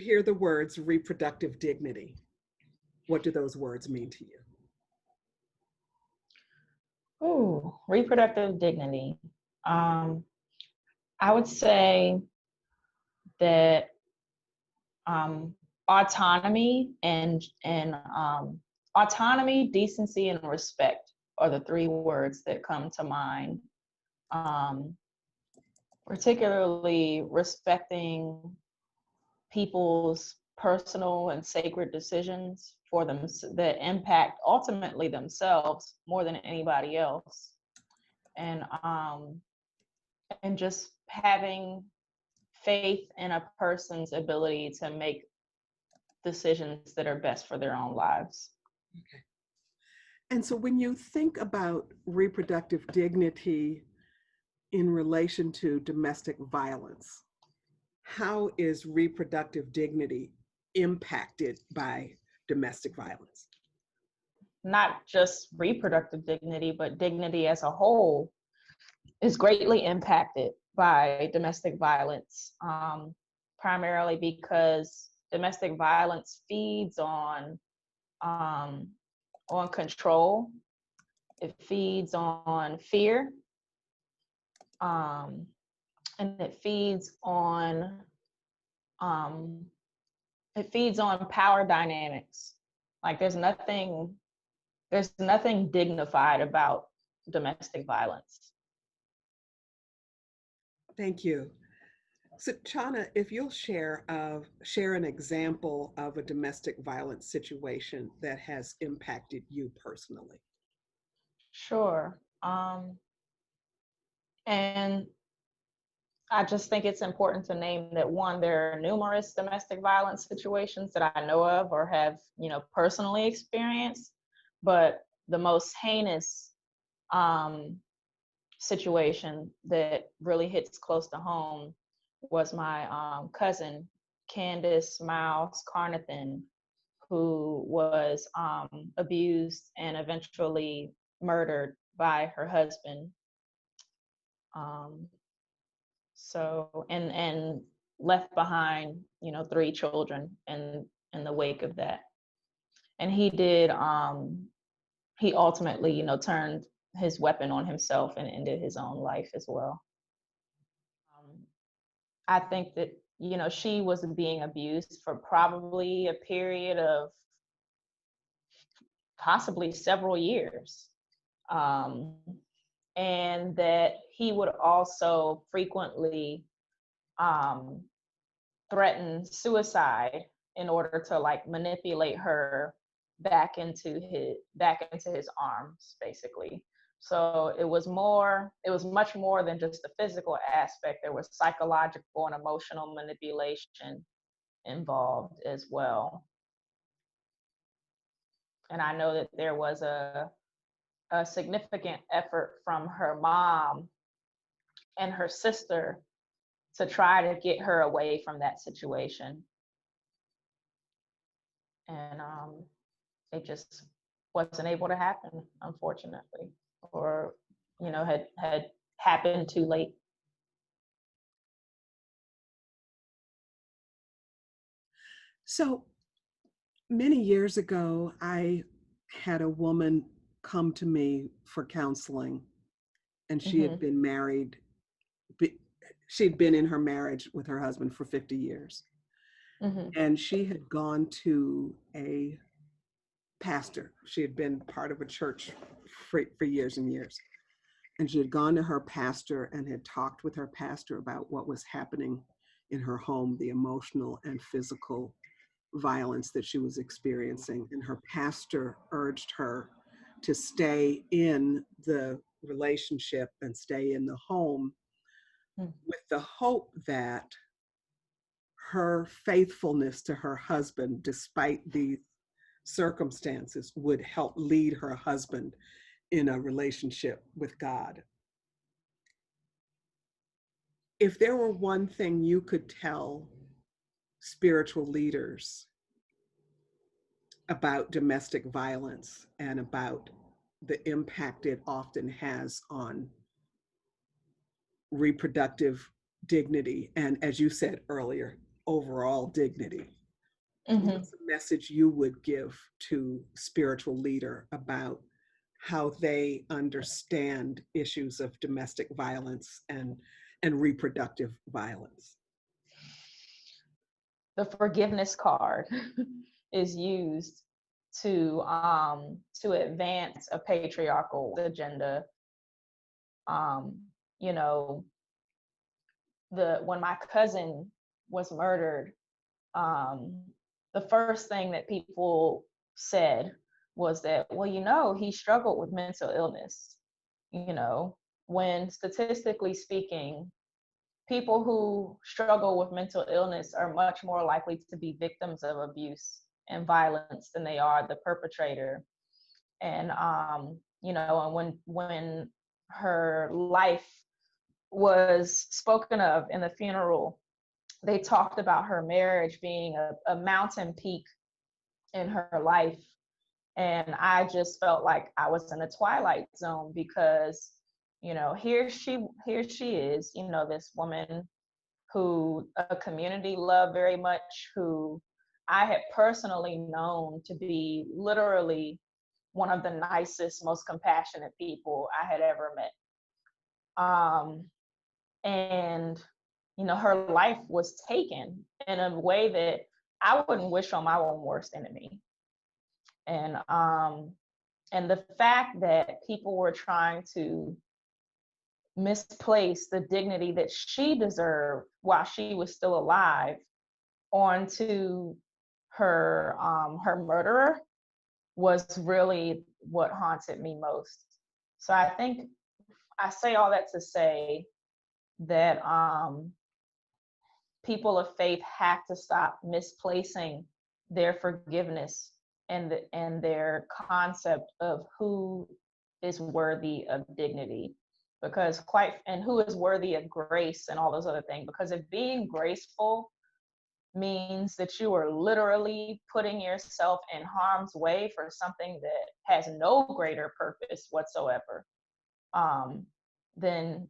hear the words reproductive dignity, what do those words mean to you? Ooh, reproductive dignity. Um, I would say that um, autonomy and autonomy, decency, and respect are the three words that come to mind. Um, Particularly respecting people's personal and sacred decisions for them that impact ultimately themselves more than anybody else, and and just having faith in a person's ability to make decisions that are best for their own lives. Okay. And so when you think about reproductive dignity in relation to domestic violence, how is reproductive dignity impacted by domestic violence? Not just reproductive dignity, but dignity as a whole is greatly impacted by domestic violence, primarily because domestic violence feeds um, on control. It feeds on fear, um, and um, it feeds on power dynamics. Like there's nothing dignified about domestic violence. Thank you. So, Chauna, if you'll share an example of a domestic violence situation that has impacted you personally. Sure. And I just think it's important to name that one, there are numerous domestic violence situations that I know of or have, personally experienced, but the most heinous um, situation that really hits close to home was my cousin, Candace Miles Carnathan, who was abused and eventually murdered by her husband. Um, and left behind, three children in the wake of that. And he ultimately, turned his weapon on himself and ended his own life as well. I think that, she was being abused for probably a period of possibly several years. Um, and that he would also frequently um, threaten suicide in order to like manipulate her back into his arms, basically. So it was much more than just the physical aspect. There was psychological and emotional manipulation involved as well. And I know that there was a significant effort from her mom and her sister to try to get her away from that situation. And it just wasn't able to happen, unfortunately, or, had happened too late. So many years ago, I had a woman come to me for counseling, and she had Mm-hmm. been married. She'd been in her marriage with her husband for 50 years. Mm-hmm. And she had gone to a pastor. She had been part of a church for years and years. And she had gone to her pastor and had talked with her pastor about what was happening in her home, the emotional and physical violence that she was experiencing. And her pastor urged her to stay in the relationship and stay in the home with the hope that her faithfulness to her husband, despite the circumstances, would help lead her husband in a relationship with God. If there were one thing you could tell spiritual leaders about domestic violence and about the impact it often has on reproductive dignity, and as you said earlier, overall dignity. Mm-hmm. What's the message you would give to spiritual leader about how they understand issues of domestic violence and reproductive violence? The forgiveness card is used to advance a patriarchal agenda. Um, you know, when my cousin was murdered, um, the first thing that people said was that, well, he struggled with mental illness. When statistically speaking, people who struggle with mental illness are much more likely to be victims of abuse and violence than they are the perpetrator. And and when her life was spoken of in the funeral, they talked about her marriage being a mountain peak in her life. And I just felt like I was in a twilight zone because, here she is, this woman who a community loved very much, who I had personally known to be literally one of the nicest, most compassionate people I had ever met. And her life was taken in a way that I wouldn't wish on my own worst enemy. And the fact that people were trying to misplace the dignity that she deserved while she was still alive onto her murderer was really what haunted me most. So I think I say all that to say that people of faith have to stop misplacing their forgiveness and their concept of who is worthy of dignity, and who is worthy of grace and all those other things. Because if being graceful means that you are literally putting yourself in harm's way for something that has no greater purpose whatsoever, then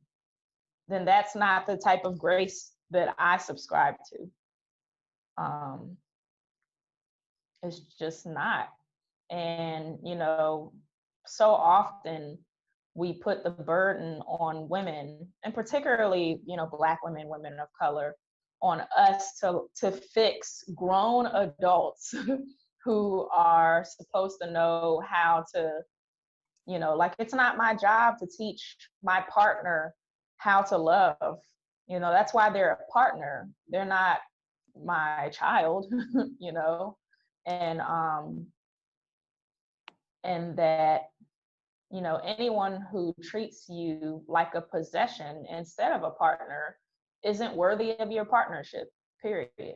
that's not the type of grace that I subscribe to. It's just not. And so often we put the burden on women, and particularly Black women, women of color, on us to fix grown adults who are supposed to know how to, like, it's not my job to teach my partner how to love. That's why they're a partner. They're not my child. and and that anyone who treats you like a possession instead of a partner isn't worthy of your partnership, period.